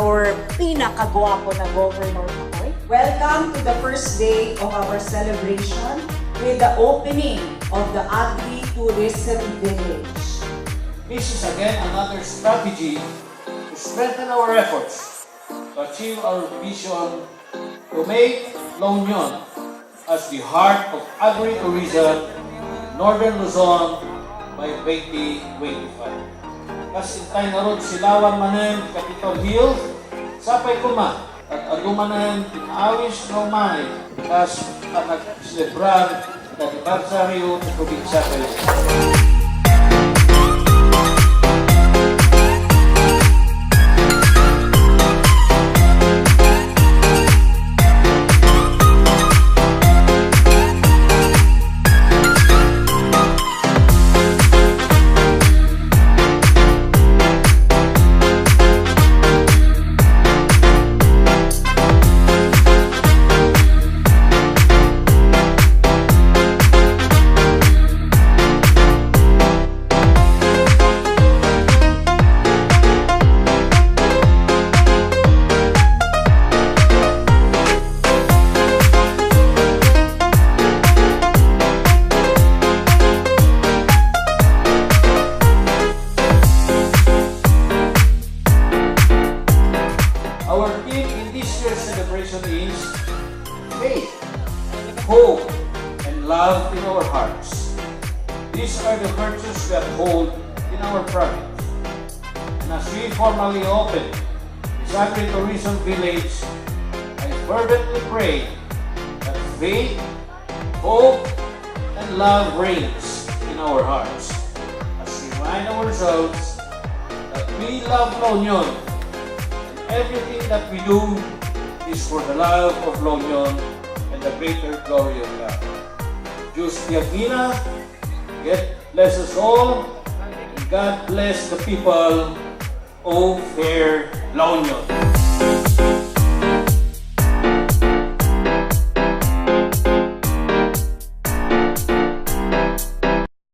our pinakagwapo na governor Makoy. Welcome to the first day of our celebration with the opening of the Agri-Tourism Village. This is again another strategy to strengthen our efforts to achieve our vision to make La Union as the heart of agri-tourism in Northern Luzon by 2025. Kasintay na ron silawan manen Capitol Hill, sapay kuma at adumanen tinawis romay kas nag-celebrar na anibersaryo sa probinsya kayo. Our theme in this year's celebration is faith, hope, and love in our hearts. These are the virtues we uphold in our province. And as we formally open this agri-tourism village, I fervently pray that faith, hope, and love reigns in our hearts as we remind ourselves that we love La Union. Everything that we do is for the love of La Union and the greater glory of God. Diyos Tiagina, God bless us all, and God bless the people of fair La Union.